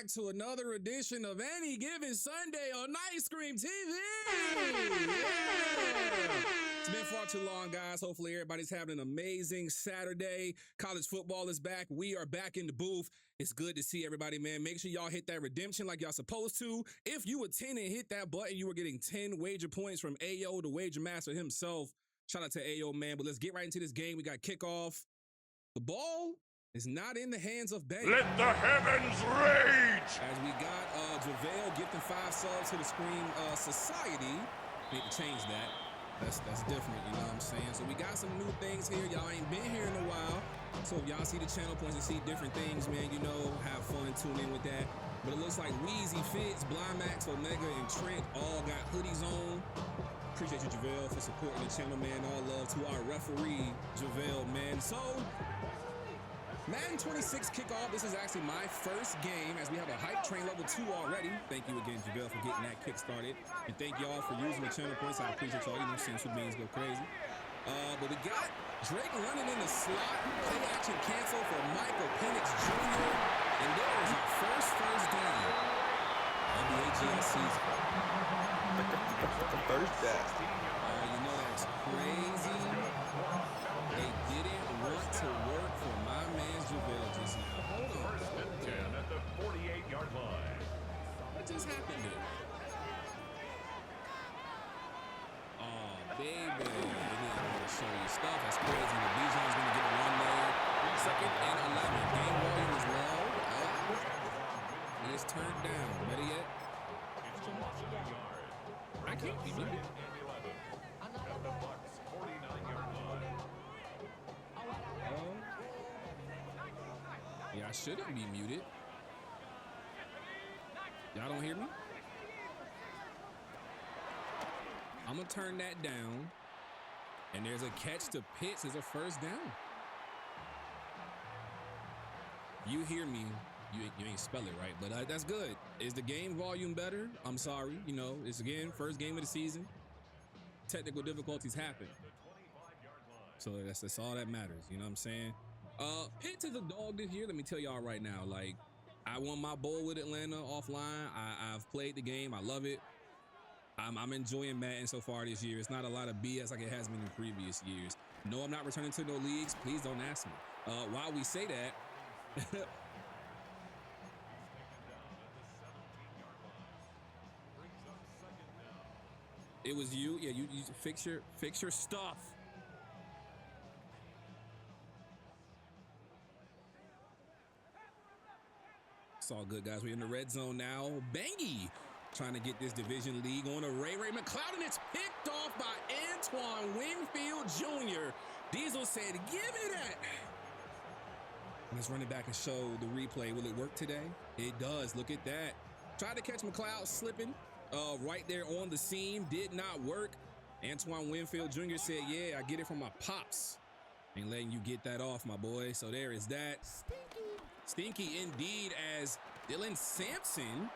back to another edition of Any Given Sunday on Ice Cream TV. Yeah. It's been far too long, guys. Hopefully everybody's having an amazing Saturday. College football is back. We are back in the booth. It's good to see everybody, man. Make sure y'all hit that redemption like y'all supposed to. If you attend and hit that button, you are getting 10 wager points from AO, the wager master himself. Shout out to AO, man. But let's get right into this game. We got kickoff. The ball is not in the hands of Bay. Let the heavens rage! As we got JaVale gifting 5 subs to the Scream Society. Need to change that. That's different, you know what I'm saying? So we got some new things here. Y'all ain't been here in a while. So if y'all see the channel points and see different things, man, you know, have fun, tune in with that. But it looks like Weezy, Fitz, Blind Max, Omega, and Trent all got hoodies on. Appreciate you, JaVale, for supporting the channel, man. All love to our referee, JaVale, man. So, M26 kickoff. This is actually my first game as we have a hype train level 2 already. Thank you again, JaVale, for getting that kick started. And thank y'all for using the channel points. I appreciate y'all. You know, seeing some beans go crazy. But we got Drake running in the slot. Play action cancel for Michael Penix Jr. And there is our first game of the AGS season. First down. You know that's crazy. They didn't want to work for my man JaVale just now. Hold on. First and 10 at the 48-yard line. What just happened there? Oh, baby. They didn't want to show you stuff. That's crazy. The Bijan's going to get a run there. Second and 11. Game volume is low. He is turned down. Better yet? I can't be muted. At the Bucs 49-yard line. Yeah, I shouldn't be muted. Y'all don't hear me? I'm going to turn that down. And there's a catch to Pitts as a first down. You hear me. You ain't spell it right, but that's good. Is the game volume better? I'm sorry. You know, it's again, first game of the season. Technical difficulties happen. So that's all that matters. You know what I'm saying? Pitts is a dog this year. Let me tell y'all right now. Like, I won my bowl with Atlanta offline. I've played the game. I love it. I'm enjoying Madden so far this year. It's not a lot of BS like it has been in previous years. No, I'm not returning to no leagues. Please don't ask me. While we say that, it was you. Yeah, you fix your stuff. It's all good, guys. We're in the red zone now. Bangy trying to get this division league on a Ray McLeod, and it's picked off by Antoine Winfield Jr. Diesel said, give me that. Let's run it back and show the replay. Will it work today? It does. Look at that. Tried to catch McLeod slipping right there on the seam. Did not work. Antoine Winfield Jr. said, yeah, I get it from my pops. Ain't letting you get that off, my boy. So there is that. Stinky indeed, as Dylan Sampson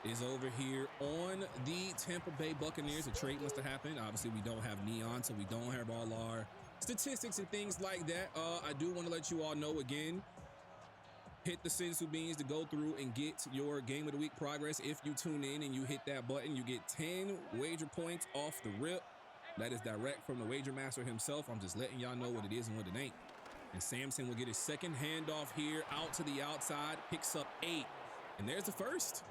is over here on the Tampa Bay Buccaneers. A trade must have happened. Obviously, we don't have Neon, so we don't have all our statistics and things like that. I do want to let you all know again, hit the Sensu beans to go through and get your game of the week progress. If you tune in and you hit that button, you get 10 wager points off the rip. That is direct from the wager master himself. I'm just letting y'all know what it is and what it ain't. And Samson will get his second handoff here out to the outside, picks up 8. And there's the first.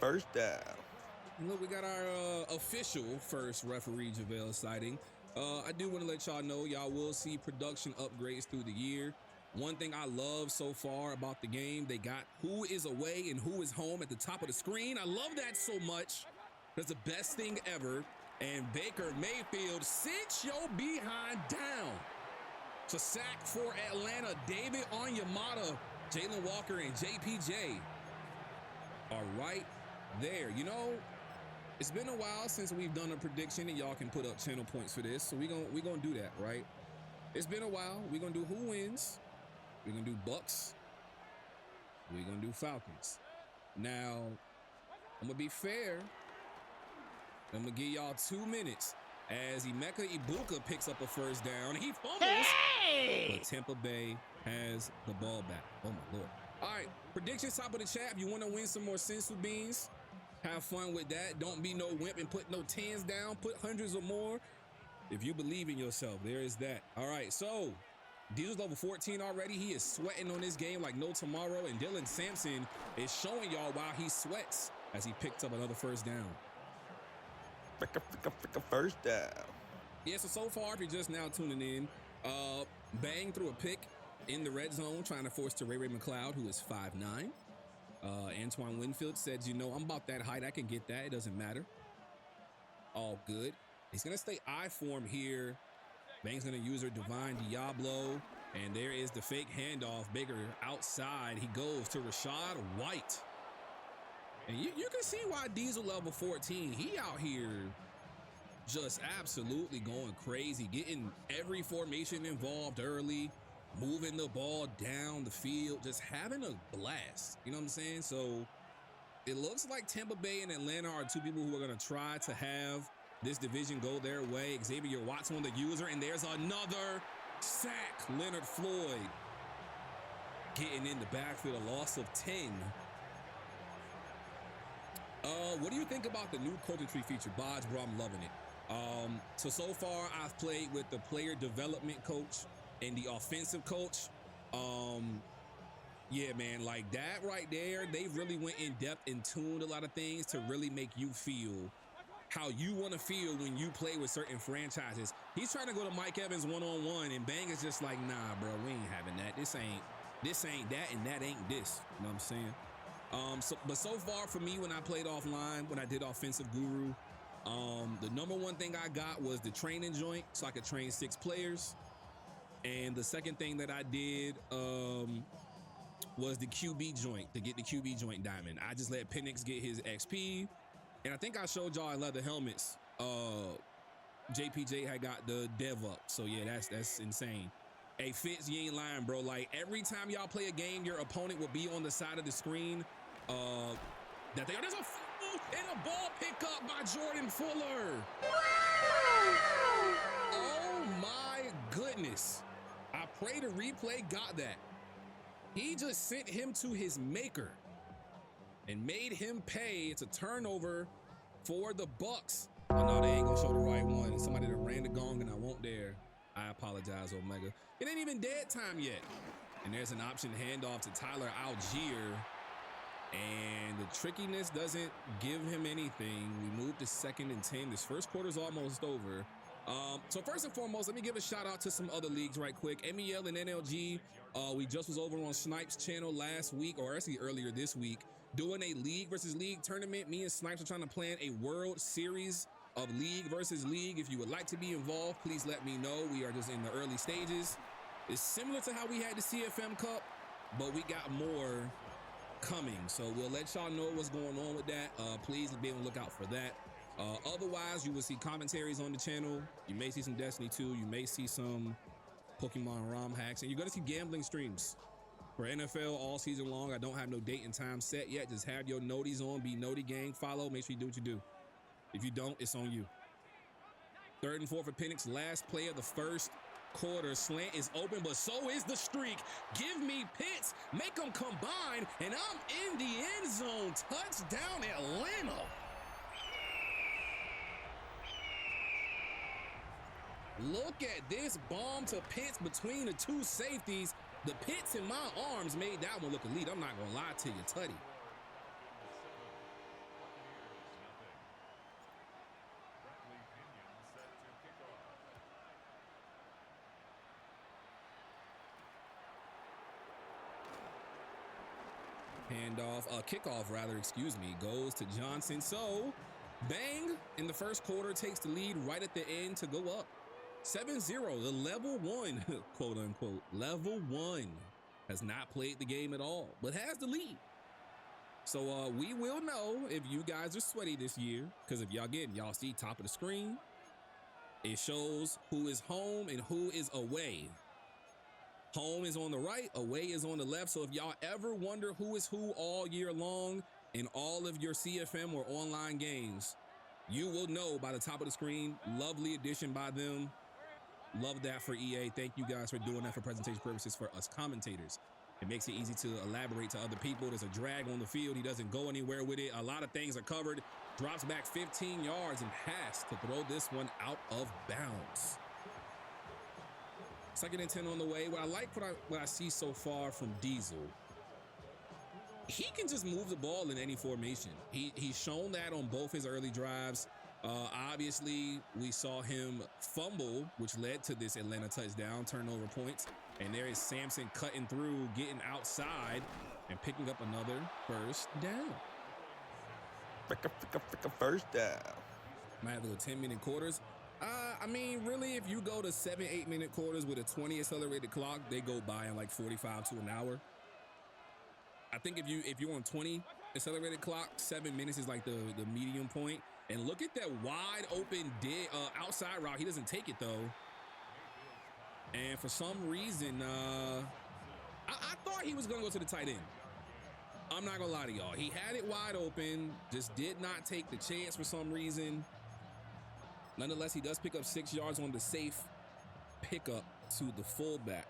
First down. And look, we got our official first referee JaVale sighting. I do want to let y'all know y'all will see production upgrades through the year. One thing I love so far about the game, they got who is away and who is home at the top of the screen. I love that so much. That's the best thing ever. And Baker Mayfield, sit your behind down. It's a sack for Atlanta. David Onyemata, Jalen Walker, and JPJ are right there. You know, it's been a while since we've done a prediction, and y'all can put up channel points for this. So we gonna do that, right? It's been a while. We're gonna do who wins. We're gonna do Bucks. We're gonna do Falcons. Now, I'm gonna be fair. I'm gonna give y'all 2 minutes as Emeka Ibuka picks up a first down. He fumbles, but Tampa Bay has the ball back. Oh my Lord. All right, predictions top of the chat. If you want to win some more sensu beans, have fun with that. Don't be no wimp and put no tens down. Put hundreds or more. If you believe in yourself, there is that. All right, so Diesel's level 14 already. He is sweating on this game like no tomorrow. And Dylan Sampson is showing y'all why he sweats as he picked up another first down. First down. Yeah, so far, if you're just now tuning in, Bang threw a pick in the red zone, trying to force to Ray McLeod, who is 5'9". Antoine Winfield said, you know, I'm about that height. I can get that. It doesn't matter. All good. He's going to stay I form here. Bang's going to use her Divine Diablo. And there is the fake handoff. Baker outside. He goes to Rashad White. And you can see why Diesel level 14, he out here just absolutely going crazy, getting every formation involved early, moving the ball down the field, just having a blast. You know what I'm saying? So it looks like Tampa Bay and Atlanta are two people who are going to try to have this division go their way. Xavier Watson on the user, and there's another sack. Leonard Floyd getting in the backfield, a loss of 10. What do you think about the new coaching tree feature? Bodge, bro, I'm loving it. So far, I've played with the player development coach and the offensive coach. Yeah, man, like that right there, they really went in depth and tuned a lot of things to really make you feel how you want to feel when you play with certain franchises. He's trying to go to Mike Evans one-on-one, and Bang is just like, nah, bro, we ain't having that. This ain't that, and that ain't this. You know what I'm saying? But so far for me, when I played offline, when I did Offensive Guru, the number one thing I got was the training joint, so I could train 6 players. And the second thing that I did was the QB joint, to get the QB joint diamond. I just let Penix get his XP. And I think I showed y'all in leather helmets. JPJ had got the dev up. So yeah, that's insane. Hey, Fitz, you ain't lying, bro. Like every time y'all play a game, your opponent will be on the side of the screen. There's a fumble and a ball pickup by Jordan Fuller. Oh my goodness. I pray the replay got that. He just sent him to his maker and made him pay. It's a turnover for the Bucks. Oh no, they ain't gonna show the right one. Somebody that ran the gong and I won't dare. I apologize, Omega. It ain't even dead time yet. And there's an option handoff to Tyler Algier. And the trickiness doesn't give him anything. We move to 2nd and 10. This first quarter's almost over. So first and foremost, let me give a shout out to some other leagues right quick. MEL and NLG. We just was over on Snipes' channel last week, or actually earlier this week, doing a league versus league tournament. Me and Snipes are trying to plan a World Series of league versus league. If you would like to be involved, please let me know. We are just in the early stages. It's similar to how we had the CFM Cup, but we got more coming. So we'll let y'all know what's going on with that. Please be on the lookout for that. Otherwise, you will see commentaries on the channel. You may see some Destiny 2. You may see some Pokemon ROM hacks, and you're going to see gambling streams for NFL all season long. I don't have no date and time set yet. Just have your noties on. Be noti gang. Follow. Make sure you do what you do. If you don't, it's on you. 3rd and 4 for Penix. Last play of the first quarter. Slant is open, but so is the streak. Give me Pitts. Make them combine, and I'm in the end zone. Touchdown, Atlanta. Look at this bomb to Pitts between the 2 safeties. The Pitts in my arms made that one look elite. I'm not going to lie to you, Tutty. Handoff, kickoff rather, excuse me, goes to Johnson. So, Bang in the first quarter takes the lead right at the end to go up. 7-0, the level 1, quote unquote, level 1 has not played the game at all, but has the lead. So we will know if you guys are sweaty this year, because if y'all see top of the screen, it shows who is home and who is away. Home is on the right, away is on the left. So if y'all ever wonder who is who all year long in all of your CFM or online games, you will know by the top of the screen. Lovely addition by them. Love that for EA. Thank you guys for doing that for presentation purposes for us commentators. It makes it easy to elaborate to other people. There's a drag on the field. He doesn't go anywhere with it. A lot of things are covered. Drops back 15 yards and has to throw this one out of bounds. 2nd and 10 on the way. What I like what I see so far from Diesel, he can just move the ball in any formation. He's shown that on both his early drives. Obviously, we saw him fumble, which led to this Atlanta touchdown, turnover points. And there is Sampson cutting through, getting outside, and picking up another first down. First down. Might have to go 10-minute quarters. I mean, really, if you go to 7, 8-minute quarters with a 20 accelerated clock, they go by in like 45 to an hour. I think if you're on 20 accelerated clock, 7 minutes is like the medium point. And look at that wide open outside route. He doesn't take it though. And for some reason, I thought he was gonna go to the tight end. I'm not gonna lie to y'all. He had it wide open, just did not take the chance for some reason. Nonetheless, he does pick up 6 yards on the safe pickup to the fullback.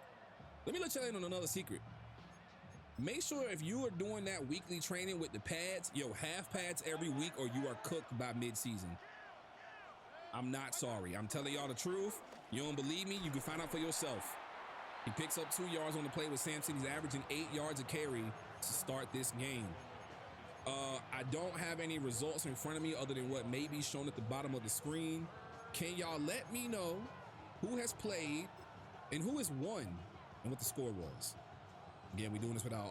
Let me let y'all in on another secret. Make sure if you are doing that weekly training with the pads, half pads every week or you are cooked by mid-season. I'm not sorry. I'm telling y'all the truth. You don't believe me? You can find out for yourself. He picks up 2 yards on the play with Sampson. He's averaging 8 yards a carry to start this game. I don't have any results in front of me other than what may be shown at the bottom of the screen. Can y'all let me know who has played and who has won and what the score was? Again, we're doing this without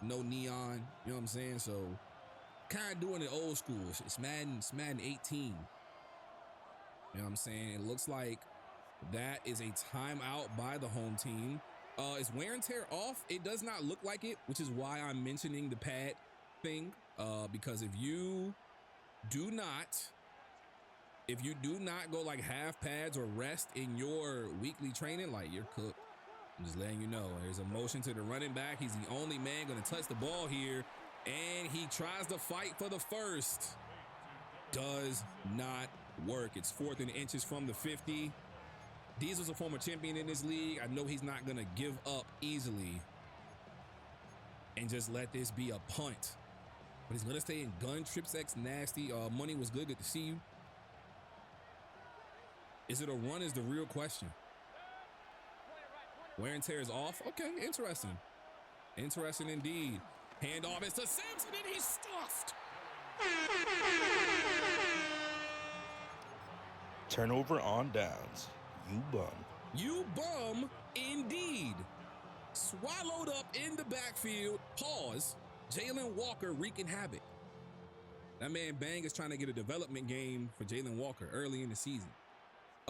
no neon, you know what I'm saying? So kind of doing it old school. It's Madden 18. You know what I'm saying? It looks like that is a timeout by the home team. Is wear and tear off? It does not look like it, which is why I'm mentioning the pad thing. Because if you do not go like half pads or rest in your weekly training, like you're cooked. I'm just letting you know. There's a motion to the running back. He's the only man going to touch the ball here. And he tries to fight for the first. Does not work. It's 4th and inches from the 50. Diesel's a former champion in this league. I know he's not going to give up easily and just let this be a punt. But he's going to stay in gun. Trips X nasty. Money was good. Good to see you. Is it a run is the real question. Wear and tear is off. Okay, interesting. Interesting indeed. Handoff is to Sampson and he's stuffed. Turnover on downs. You bum. You bum indeed. Swallowed up in the backfield. Pause. Jalen Walker wreaking havoc. That man Bang is trying to get a development game for Jalen Walker early in the season.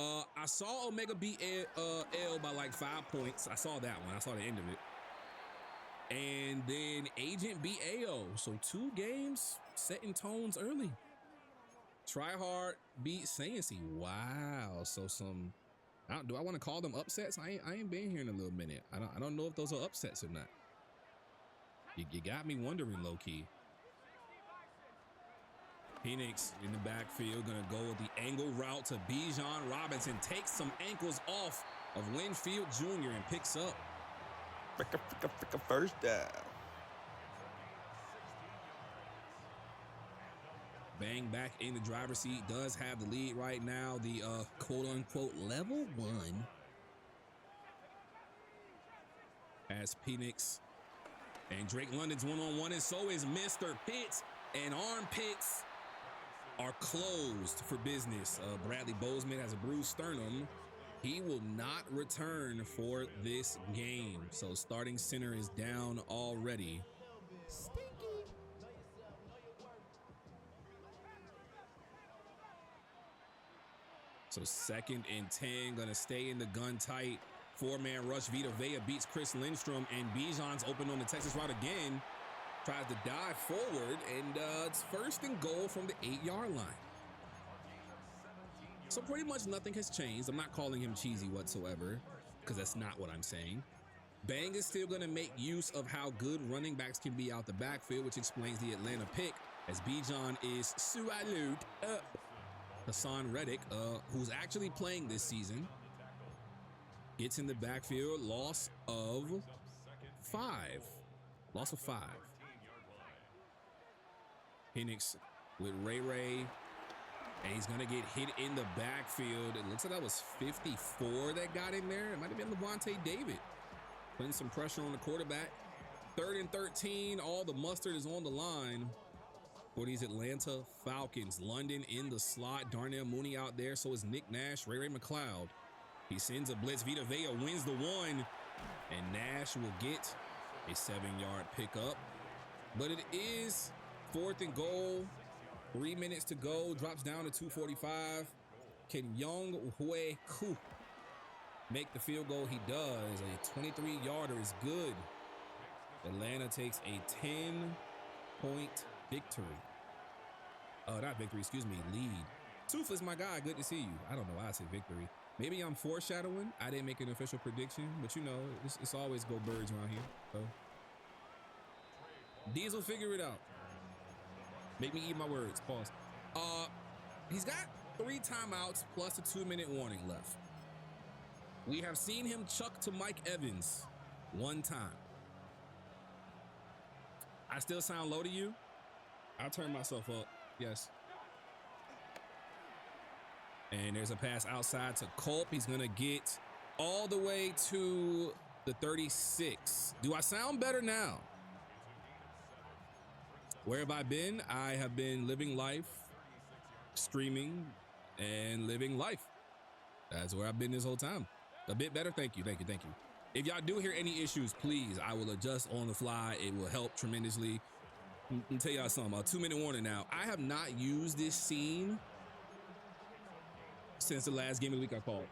I saw Omega beat L by like 5 points. I saw that one. I saw the end of it. And then Agent beat AO. So 2 games setting tones early. Tryhard beat Sayancy. Wow. So do I want to call them upsets? I ain't been here in a little minute. I don't know if those are upsets or not. You got me wondering low key. Phoenix in the backfield, gonna go with the angle route to Bijan Robinson. Takes some ankles off of Winfield Jr. and picks up. First down. Bang back in the driver's seat. Does have the lead right now. The quote-unquote level 1. As Phoenix and Drake London's one-on-one, and so is Mr. Pitts. And armpits are closed for business. Bradley Bozeman has a bruised sternum. He will not return for this game. So starting center is down already. Stinky. So 2nd and 10, gonna stay in the gun tight. 4-man rush. Vita Vea beats Chris Lindstrom, and Bijan's open on the Texas route again. Tries to dive forward, and it's 1st and goal from the 8-yard line. So pretty much nothing has changed. I'm not calling him cheesy whatsoever, because that's not what I'm saying. Bang is still going to make use of how good running backs can be out the backfield, which explains the Atlanta pick, as Bijan is swallowed up. Hassan Reddick, who's actually playing this season, gets in the backfield. Loss of 5. Loss of 5. Penix with Ray. And he's going to get hit in the backfield. It looks like that was 54 that got in there. It might have been Levante David putting some pressure on the quarterback. 3rd and 13. All the mustard is on the line for these Atlanta Falcons. London in the slot. Darnell Mooney out there. So is Nick Nash. Ray McLeod. He sends a blitz. Vita Vea wins the one. And Nash will get a 7-yard pickup. But it is 4th and goal. 3 minutes to go. Drops down to 2:45. Can Young Hue Koo make the field goal? He does. A 23-yarder is good. Atlanta takes a 10-point victory. Not victory, excuse me, lead. Toothless, my guy, good to see you. I don't know why I say victory. Maybe I'm foreshadowing. I didn't make an official prediction, but you know, it's always go birds around here. So Diesel, figure it out. Make me eat my words. Pause. He's got 3 timeouts plus a 2-minute warning left. We have seen him chuck to Mike Evans 1 time. I still sound low to you? I'll turn myself up. Yes. And there's a pass outside to Culp. He's going to get all the way to the 36. Do I sound better now? Where have I been? I have been living life, streaming, and living life. That's where I've been this whole time. A bit better. Thank you. Thank you. Thank you. If y'all do hear any issues, please, I will adjust on the fly. It will help tremendously. Let me tell y'all something. A 2-minute warning now. I have not used this scene since the last game of the week I called.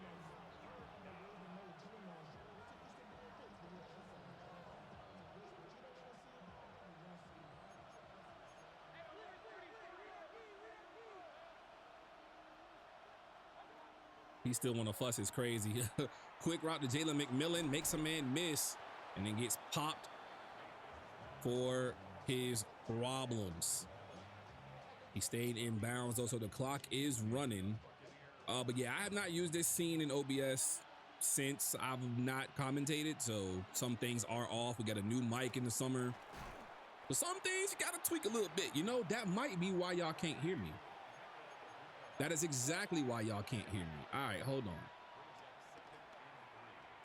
He still want to fuss. It's crazy. Quick route to Jalen McMillan. Makes a man miss. And then gets popped for his problems. He stayed in bounds, though, so the clock is running. But yeah, I have not used this scene in OBS since I've not commentated. So some things are off. We got a new mic in the summer. But some things you got to tweak a little bit. You know, that might be why y'all can't hear me. That is exactly why y'all can't hear me. All right, hold on.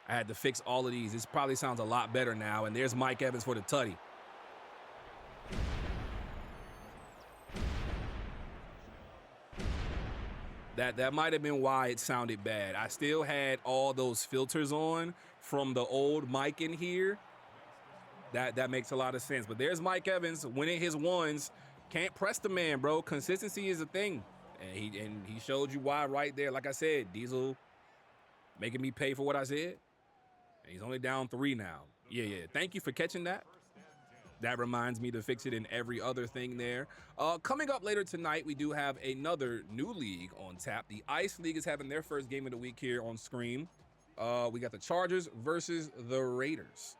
I had to fix all of these. This probably sounds a lot better now. And there's Mike Evans for the tutty. That might have been why it sounded bad. I still had all those filters on from the old mic in here. That makes a lot of sense. But there's Mike Evans winning his ones. Can't press the man, bro. Consistency is a thing. And he showed you why right there. Like I said, Diesel making me pay for what I said. And he's only down 3 now. Yeah. Thank you for catching that. That reminds me to fix it in every other thing there. Coming up later tonight, we do have another new league on tap. The Ice League is having their first game of the week here on Scream. We got the Chargers versus the Raiders.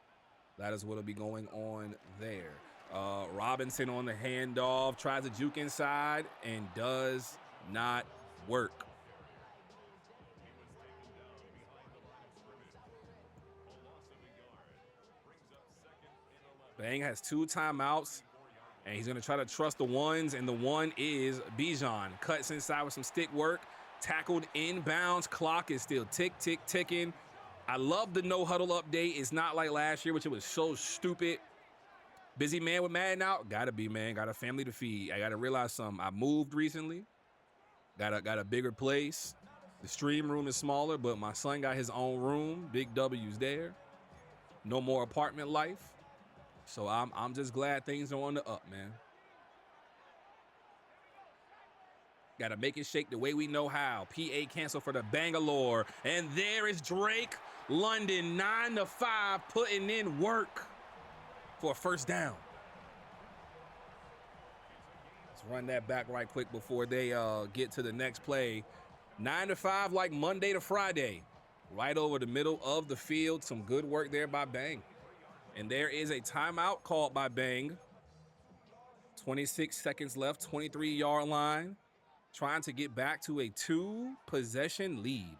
That is what will be going on there. Robinson on the handoff, tries to juke inside, and does not work. Bang has 2 timeouts, and he's going to try to trust the ones, and the one is Bijan. Cuts inside with some stick work, tackled inbounds. Clock is still ticking. I love the no huddle update. It's not like last year, which it was so stupid. Busy man with Madden out? Gotta be, man. Got a family to feed. I gotta realize something. I moved recently. Got a bigger place. The stream room is smaller, but my son got his own room. Big W's there. No more apartment life. So I'm just glad things are on the up, man. Gotta make it shake the way we know how. PA cancel for the Bangalore. And there is Drake London, 9-5, putting in work for a first down. Let's run that back right quick before they get to the next play. 9-5 like Monday to Friday. Right over the middle of the field. Some good work there by Bang. And there is a timeout called by Bang. 26 seconds left, 23-yard line. Trying to get back to a 2-possession lead.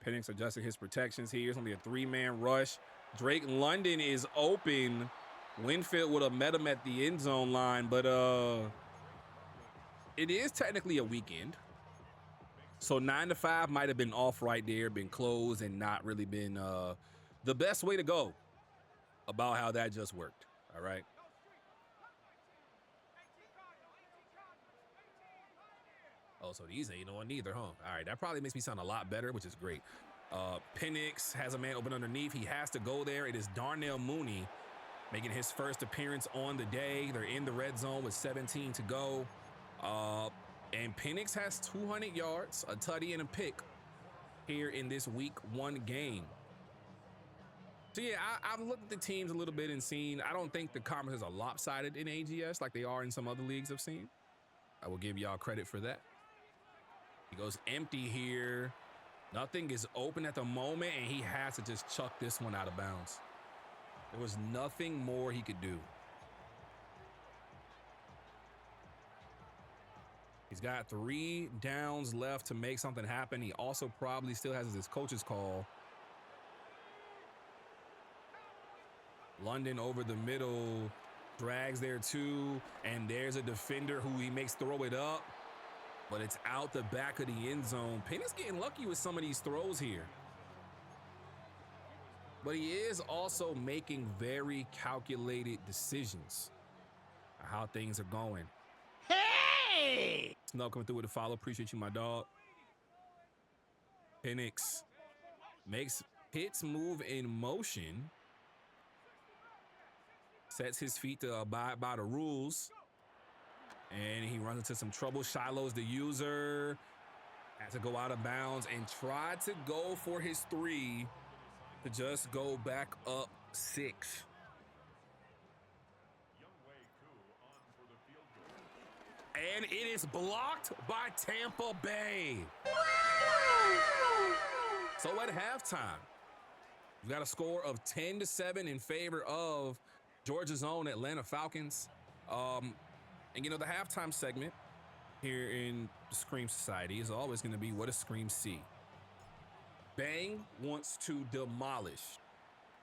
Penix adjusting his protections here. It's only a 3-man rush. Drake London is open. Winfield would have met him at the end zone line, but it is technically a weekend. So 9 to 5 might have been off right there, been closed, and not really been the best way to go about how that just worked. All right. Oh, so these ain't on either, huh? All right, that probably makes me sound a lot better, which is great. Penix has a man open underneath. He has to go there. It is Darnell Mooney making his first appearance on the day. They're in the red zone with 17 to go. And Penix has 200 yards, a tutty, and a pick here in this week 1 game. So, yeah, I've looked at the teams a little bit and seen, I don't think the conferences are lopsided in AGS like they are in some other leagues I've seen. I will give y'all credit for that. He goes empty here. Nothing is open at the moment, and he has to just chuck this one out of bounds. There was nothing more he could do. He's got 3 downs left to make something happen. He also probably still has his coach's call. London over the middle, drags there too, and there's a defender who he makes throw it up, but it's out the back of the end zone. Penix getting lucky with some of these throws here. But he is also making very calculated decisions on how things are going. Hey! Snell coming through with a follow. Appreciate you, my dog. Penix makes Pitts move in motion. Sets his feet to abide by the rules. And he runs into some trouble. Shiloh's the user. Has to go out of bounds and tried to go for his 3 to just go back up 6. And it is blocked by Tampa Bay. So at halftime, we've got a score of 10 to 7 in favor of Georgia's own Atlanta Falcons. And you know, the halftime segment here in the Scream Society is always going to be what does Scream see? Bang wants to demolish.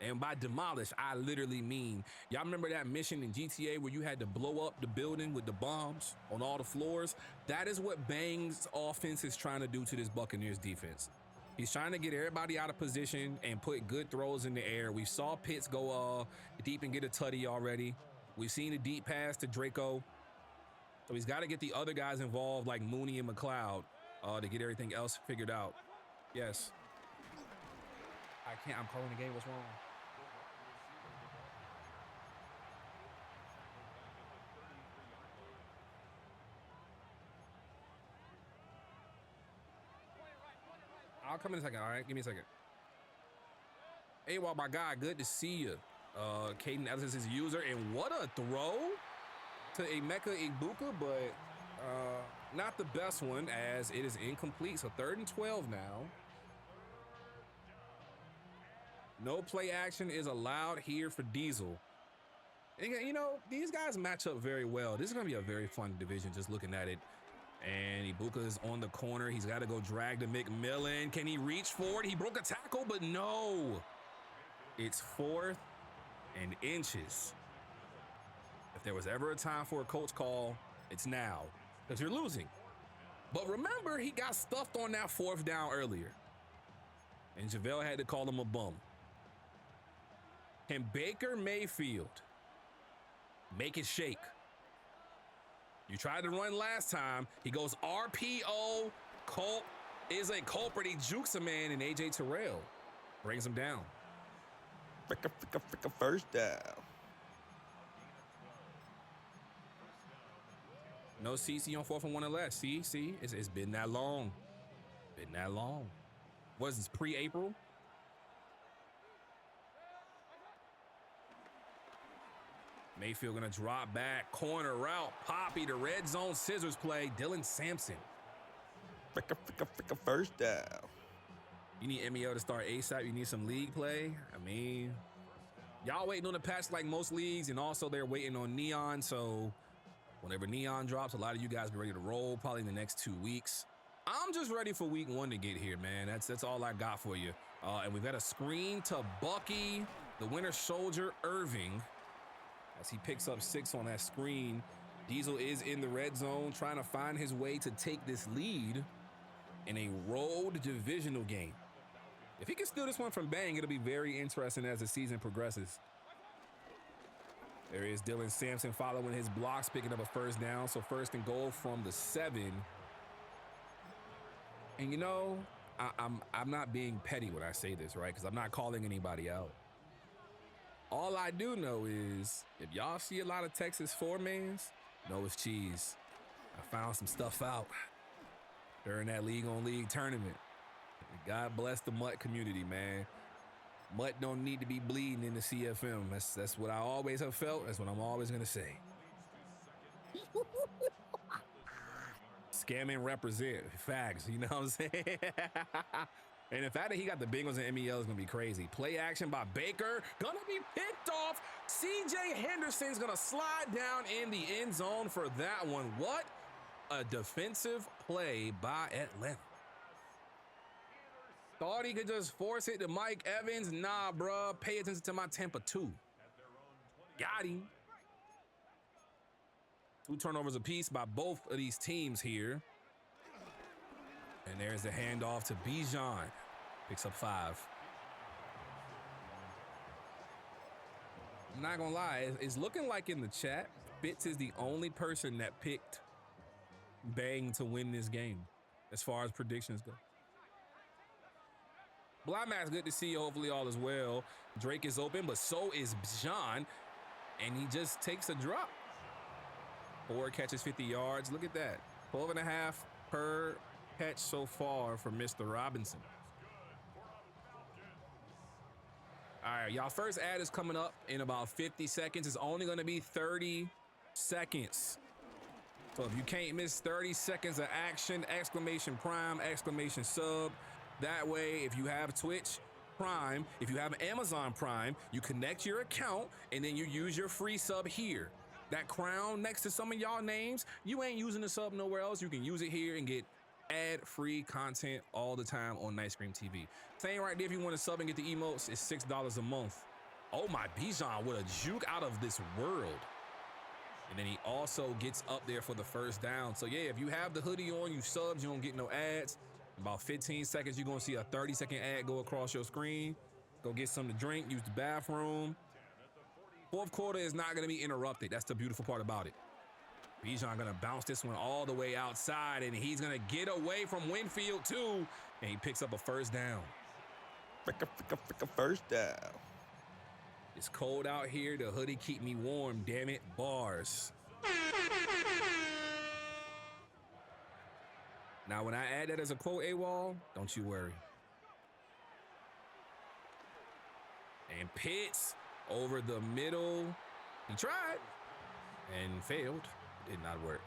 And by demolish, I literally mean, y'all remember that mission in GTA where you had to blow up the building with the bombs on all the floors? That is what Bang's offense is trying to do to this Buccaneers defense. He's trying to get everybody out of position and put good throws in the air. We saw Pitts go deep and get a tutty already. We've seen a deep pass to Draco. So he's got to get the other guys involved like Mooney and McLeod to get everything else figured out. Yes. I'm calling the game. What's wrong? I'll come in a second, all right? Give me a second. Hey, well, my guy, good to see you. Caden Ellis is his user, and what a throw to Emeka Egbuka, but not the best one as it is incomplete. So 3rd and 12 now. No play action is allowed here for Diesel. And, you know, these guys match up very well. This is going to be a very fun division just looking at it. And Ibuka is on the corner. He's got to go drag to McMillan. Can he reach forward? He broke a tackle, but no. It's 4th and inches. If there was ever a time for a coach call, it's now, because you're losing. But remember, he got stuffed on that 4th down earlier. And JaVale had to call him a bum. Can Baker Mayfield make it shake? You tried to run last time. He goes RPO. Colt is a culprit. He jukes a man, and AJ Terrell brings him down. Fricka first down. No CC on 4th and 1 or less. See, it's been that long. Been that long. What is this, pre-April? Mayfield gonna drop back, corner route, Poppy, the red zone scissors play, Dylan Sampson. Fricka first down. You need MEL to start ASAP, you need some league play. I mean, y'all waiting on the patch like most leagues, and also they're waiting on Neon, so whenever Neon drops, a lot of you guys be ready to roll, probably in the next 2 weeks. I'm just ready for week 1 to get here, man. That's all I got for you. And we've got a screen to Bucky, the Winter Soldier, Irving, as he picks up 6 on that screen. Diesel is in the red zone trying to find his way to take this lead in a road divisional game. If he can steal this one from Bang, it'll be very interesting as the season progresses. There is Dylan Sampson following his blocks, picking up a first down. So 1st and goal from the 7. And you know, I'm not being petty when I say this, right? Because I'm not calling anybody out. All I do know is if y'all see a lot of Texas 4-mans, know it's cheese. I found some stuff out during that League on League tournament. God bless the Mutt community, man. Mutt don't need to be bleeding in the CFM. That's what I always have felt. That's what I'm always gonna say. Scamming represent facts, you know what I'm saying? And the fact that he got the Bengals and MEL is gonna be crazy. Play action by Baker, gonna be picked off. CJ Henderson's gonna slide down in the end zone for that one. What a defensive play by Atlanta. Thought he could just force it to Mike Evans. Nah, bruh. Pay attention to my Tampa 2. Got him. 2 turnovers apiece by both of these teams here. And there's the handoff to Bijan. Picks up 5. I'm not gonna lie. It's looking like in the chat, Fitz is the only person that picked Bang to win this game as far as predictions go. Blind Max, good to see you. Hopefully all is well. Drake is open, but so is Bijan. And he just takes a drop. 4 catches, 50 yards. Look at that. 12.5 per catch so far for Mr. Robinson. All right, y'all, first ad is coming up in about 50 seconds. It's only going to be 30 seconds. So if you can't miss 30 seconds of action, exclamation prime, exclamation sub. That way, if you have Twitch Prime, if you have Amazon Prime, you connect your account and then you use your free sub here. That crown next to some of y'all names, you ain't using the sub nowhere else. You can use it here and get ad-free content all the time on Night Scream TV. Same right there, if you want to sub and get the emotes, it's $6 a month. Oh my, Bijan with a juke out of this world. And then he also gets up there for the first down. So yeah, if you have the hoodie on, you subs, you don't get no ads. About 15 seconds, you're gonna see a 30-second ad go across your screen. Go get something to drink, use the bathroom. 4th quarter is not gonna be interrupted. That's the beautiful part about it. Bijan gonna bounce this one all the way outside, and he's gonna get away from Winfield too, and he picks up a first down. First down. It's cold out here. The hoodie keep me warm, damn it. Bars. Now, when I add that as a quote, AWOL, don't you worry. And Pitts over the middle. He tried and failed. It did not work.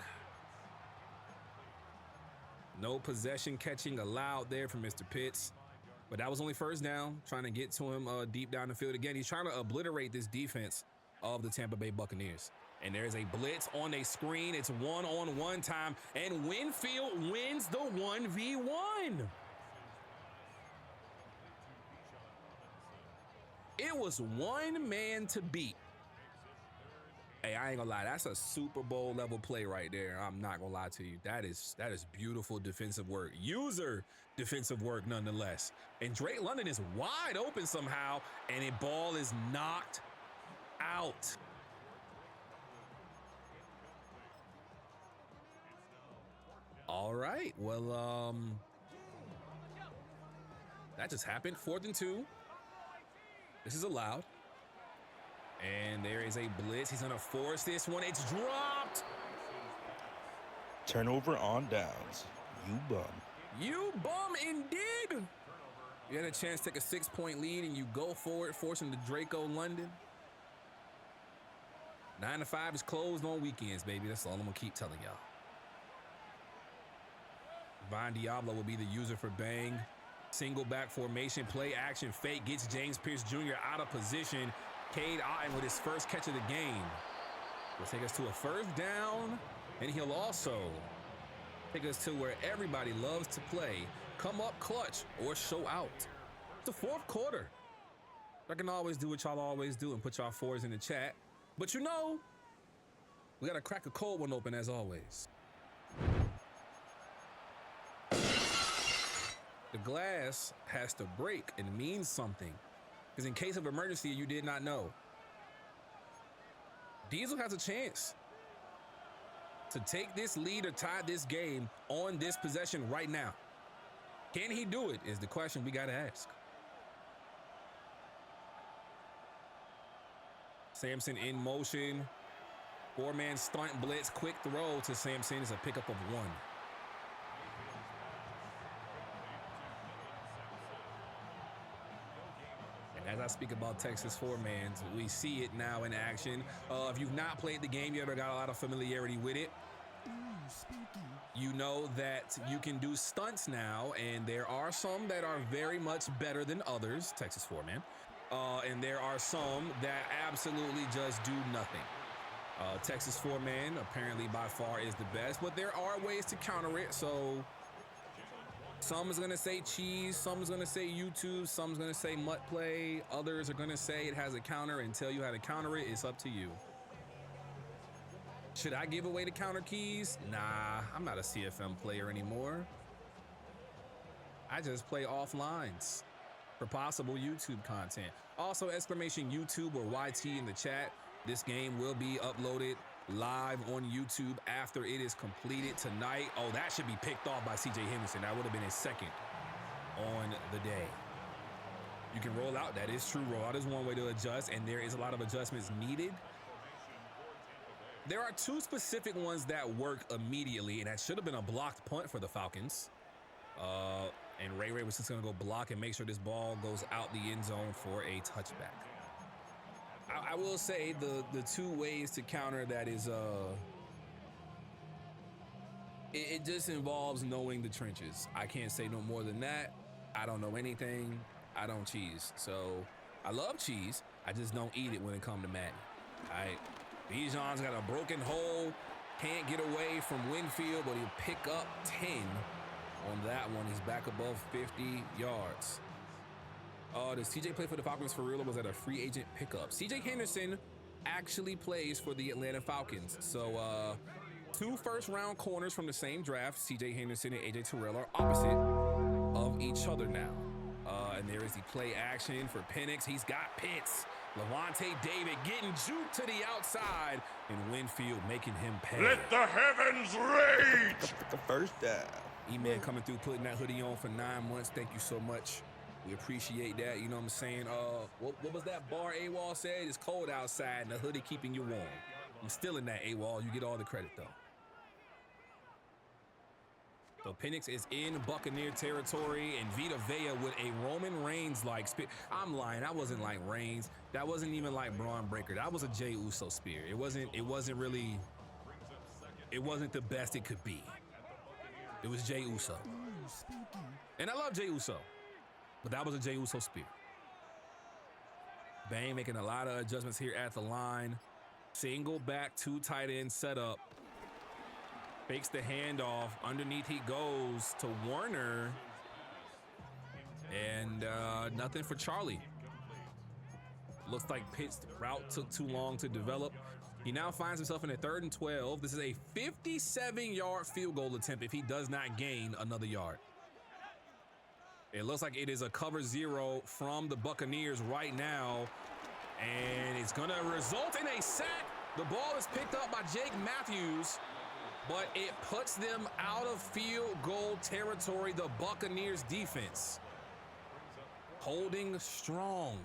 No possession catching allowed there from Mr. Pitts. But that was only first down, trying to get to him deep down the field. Again, he's trying to obliterate this defense of the Tampa Bay Buccaneers. And there's a blitz on a screen. It's one-on-one time, and Winfield wins the 1v1. It was one man to beat. Hey, I ain't gonna lie, that's a Super Bowl level play right there. I'm not gonna lie to you. That is beautiful defensive work. User defensive work nonetheless. And Drake London is wide open somehow, and a ball is knocked out. All right, well, that just happened. 4th and 2. This is allowed. And there is a blitz. He's gonna force this one. It's dropped. Turnover on downs. You bum. You bum indeed. You had a chance to take a 6-point lead and you go for it, forcing the Draco London. 9 to 5 is closed on weekends, baby. That's all I'm gonna keep telling y'all. Von Diablo will be the user for Bang. Single back formation, play action, fake, gets James Pierce Jr. out of position. Cade Otton with his first catch of the game will take us to a first down, and he'll also Take us to where everybody loves to play. Come up clutch or show out. It's the fourth quarter. I can always do what y'all always do and put y'all fours in the chat. But you know, we got to crack a cold one open as always. The glass has to break and means something. Because in case of emergency, you did not know. Diesel has a chance to take this lead or tie this game on this possession right now. Can he do it is the question we got to ask. Sampson in motion. Four-man stunt blitz. Quick throw to Sampson is a pickup of 1. As I speak about Texas four-mans, we see it now in action. If you've not played the game yet or got a lot of familiarity with it, you know that you can do stunts now, and there are some that are very much better than others, Texas four-man, and there are some that absolutely just do nothing. Texas four-man apparently by far is the best, but there are ways to counter it, so some is gonna say cheese, some is gonna say YouTube, some is gonna say mutt play, others are gonna say it has a counter and tell you how to counter it. It's up to you. Should I give away the counter keys? Nah, I'm not a CFM player anymore. I just play offlines for possible YouTube content. Also, exclamation YouTube or YT in the chat. This game will be uploaded live on YouTube after it is completed tonight. Oh, that should be picked off by CJ Henderson. That would have been his second on the day. You can roll out. That is true. Roll out is one way to adjust, and there is a lot of adjustments needed. There are 2 specific ones that work immediately, and that should have been a blocked punt for the Falcons. And Ray was just going to go block and make sure this ball goes out the end zone for a touchback. I will say the 2 ways to counter that is it just involves knowing the trenches. I can't say no more than that. I don't know anything. I don't cheese. So I love cheese. I just don't eat it when it comes to Madden. All right. Bijan's got a broken hole. Can't get away from Winfield, but he'll pick up 10 on that one. He's back above 50 yards. Does CJ play for the Falcons for real, or was that a free agent pickup? CJ Henderson actually plays for the Atlanta Falcons. So 2 first-round corners from the same draft, CJ Henderson and AJ Terrell, are opposite of each other now. And there is the play action for Penix. He's got Pitts. Levante David getting juked to the outside, and Winfield making him pay. Let the heavens rage! The first down. E-Man coming through, putting that hoodie on for 9 months. Thank you so much. We appreciate that. You know what I'm saying? What was that bar AWOL said? It's cold outside and the hoodie keeping you warm. I'm still in that AWOL. You get all the credit, though. So Penix is in Buccaneer territory, and Vita Vea with a Roman Reigns-like spear. I'm lying. That wasn't like Reigns. That wasn't even like Braun Breaker. That was a Jey Uso spear. It wasn't the best it could be. It was Jey Uso. And I love Jey Uso, but that was a Jey Uso spear. Bang making a lot of adjustments here at the line. Single back, 2 tight end setup. Fakes the handoff. Underneath he goes to Warner. And nothing for Charlie. Looks like Pitt's route took too long to develop. He now finds himself in a 3rd and 12. This is a 57-yard field goal attempt if he does not gain another yard. It looks like it is a cover 0 from the Buccaneers right now. And it's going to result in a sack. The ball is picked up by Jake Matthews, but it puts them out of field goal territory. The Buccaneers defense holding strong.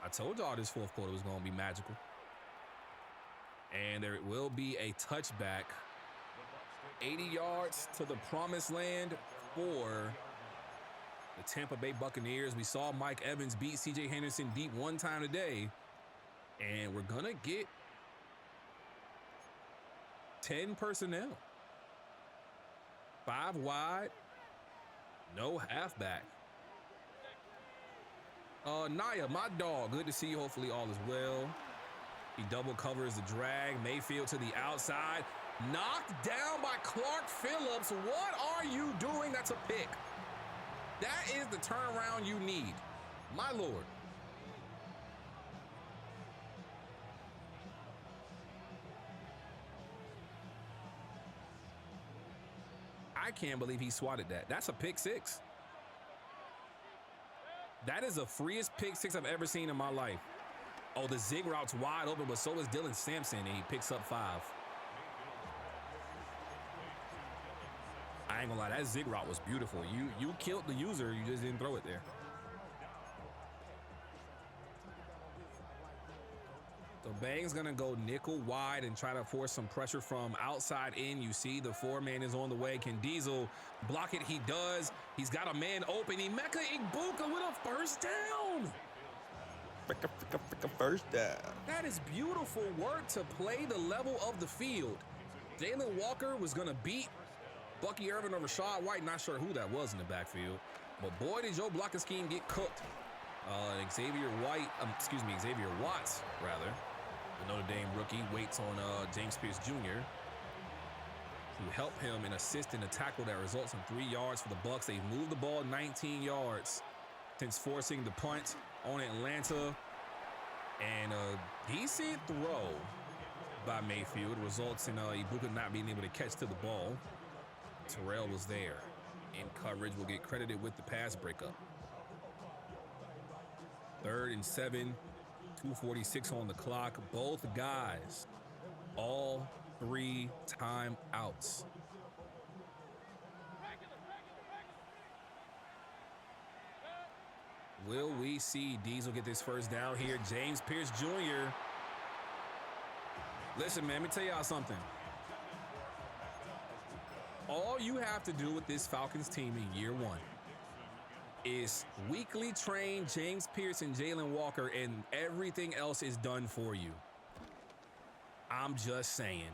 I told y'all this 4th quarter was going to be magical. And there will be a touchback. 80 yards to the promised land for the Tampa Bay Buccaneers. We saw Mike Evans beat CJ Henderson deep 1 time today. And we're going to get 10 personnel. 5 wide. No halfback. Naya, my dog, good to see you. Hopefully all is well. He double covers the drag. Mayfield to the outside. Knocked down by Clark Phillips. What are you doing? That's a pick. That is the turnaround you need. My Lord. I can't believe he swatted that. That's a pick six. That is the freest pick six I've ever seen in my life. Oh, the zig route's wide open, but so is Dylan Sampson, and he picks up 5. I ain't gonna lie, that zig route was beautiful. You killed the user, you just didn't throw it there. So Bang's gonna go nickel wide and try to force some pressure from outside in. You see the 4-man is on the way. Can Diesel block it? He does. He's got a man open. Emeka Egbuka with a first down. First down. That is beautiful work to play the level of the field. Jalen Walker was gonna beat Bucky Irvin or Rashad White. Not sure who that was in the backfield. But boy, did Joe blocking scheme get cooked. Xavier Watts, rather. The Notre Dame rookie waits on James Pierce Jr. to help him and assist in a tackle that results in 3 yards for the Bucs. They've moved the ball 19 yards since forcing the punt on Atlanta. And a decent throw by Mayfield results in Egbuka not being able to catch to the ball. Terrell was there. In coverage will get credited with the pass breakup. 3rd and 7. 2:46 on the clock. Both guys, all 3 timeouts. Will we see Diesel get this first down here? James Pierce Jr. Listen, man, let me tell y'all something. All you have to do with this Falcons team in year 1 is weekly train James Pierce and Jalen Walker, and everything else is done for you. I'm just saying.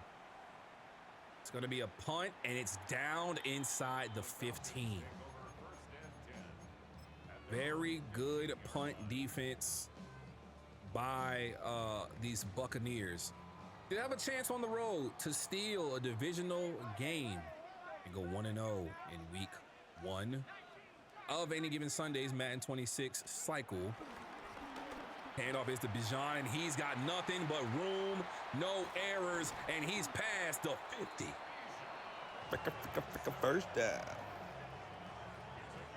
It's going to be a punt, and it's down inside the 15. Very good punt defense by these Buccaneers. They have a chance on the road to steal a divisional game and go 1-0 in week 1 of Any Given Sunday's Madden 26 cycle. Handoff is to Bijan, and he's got nothing but room, no errors, and he's past the 50. First down.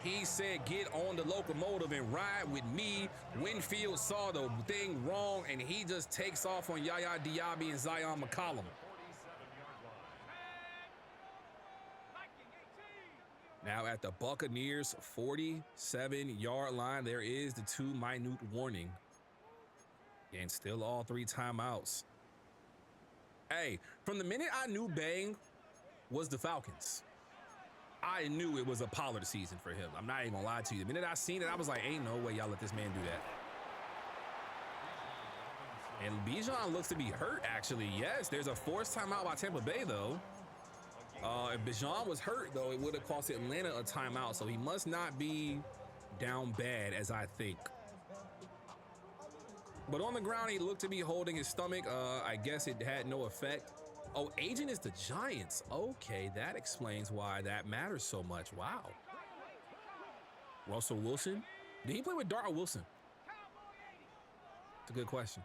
He said, get on the locomotive and ride with me. Winfield saw the thing wrong, and he just takes off on Yaya Diaby and Zion McCollum. Now at the Buccaneers 47-yard line, there is the 2-minute warning. And still all 3 timeouts. Hey, from the minute I knew Bang was the Falcons, I knew it was a Pollard season for him. I'm not even gonna lie to you. The minute I seen it, I was like, ain't no way y'all let this man do that. And Bijan looks to be hurt, actually. Yes, there's a forced timeout by Tampa Bay, though. If Bijan was hurt, though, it would have cost Atlanta a timeout, so he must not be down bad, as I think. But on the ground, he looked to be holding his stomach. I guess it had no effect. Oh, agent is the Giants. Okay, that explains why that matters so much. Wow. Russell Wilson? Did he play with Darrell Wilson? It's a good question.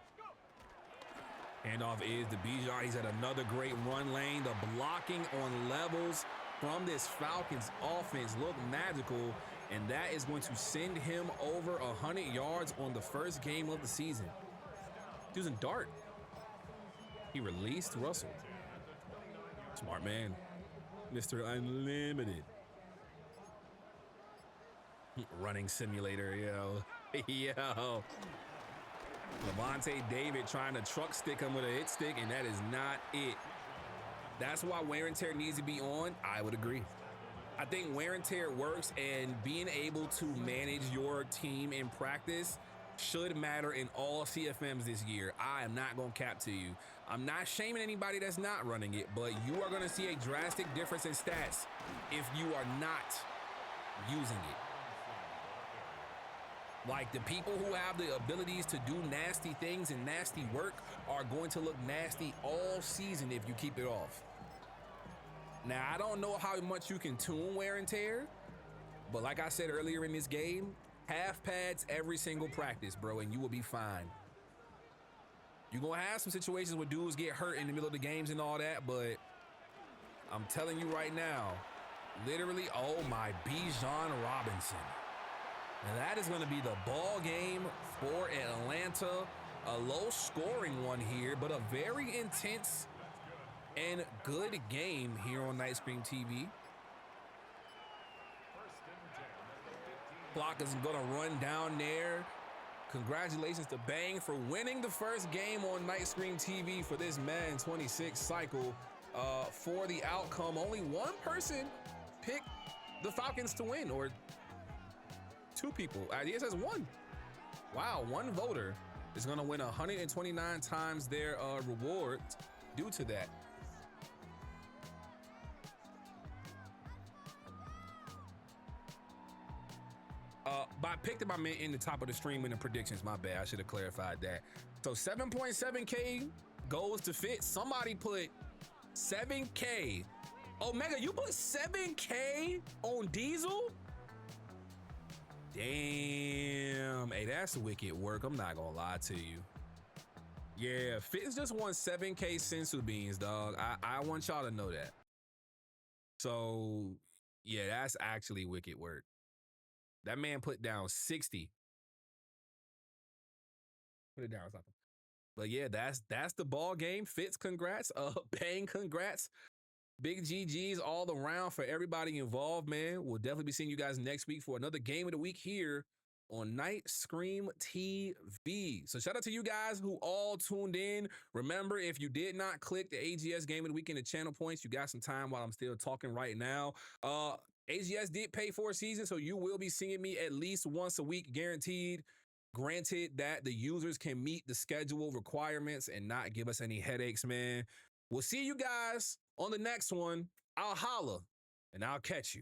Handoff is to Bijan. He's at another great run lane. The blocking on levels from this Falcons offense look magical, and that is going to send him over 100 yards on the first game of the season. Using dart. He released Russell. Smart man. Mr. Unlimited. Running simulator, yo. Yo. Levante David trying to truck stick him with a hit stick, and that is not it. That's why wear and tear needs to be on. I would agree. I think wear and tear works, and being able to manage your team in practice should matter in all CFMs this year. I am not going to cap to you. I'm not shaming anybody that's not running it, but you are going to see a drastic difference in stats if you are not using it. Like, the people who have the abilities to do nasty things and nasty work are going to look nasty all season if you keep it off. Now, I don't know how much you can tune wear and tear, but like I said earlier in this game, half pads every single practice, bro, and you will be fine. You're going to have some situations where dudes get hurt in the middle of the games and all that, but I'm telling you right now, literally, oh my, Bijan Robinson. And that is going to be the ball game for Atlanta. A low-scoring one here, but a very intense and good game here on Night Scream TV. Clock is going to run down there. Congratulations to Bang for winning the first game on Night Scream TV for this Madden 26 cycle. For the outcome, only one person picked the Falcons to win, or two people. AGS has one. Wow, one voter is going to win 129 times their reward due to that. By picked him, I meant in the top of the stream in the predictions. My bad, I should have clarified that. So 7.7K goes to Fit. Somebody put 7K. Omega, you put 7K on Diesel? Damn. Hey, that's wicked work. I'm not gonna lie to you. Yeah, Fitz just won 7K sensu beans, dog. I want y'all to know that. So, yeah, that's actually wicked work. That man put down 60. Put it down or something. But yeah, that's the ball game. Fitz, congrats. Bang, congrats. Big GGs all around for everybody involved, man. We'll definitely be seeing you guys next week for another game of the week here on Night Scream TV. So shout out to you guys who all tuned in. Remember, if you did not click the AGS game of the week in the channel points, you got some time while I'm still talking right now. AGS did pay for a season, so you will be seeing me at least once a week, guaranteed. Granted that the users can meet the schedule requirements and not give us any headaches, man. We'll see you guys on the next one. I'll holla and I'll catch you.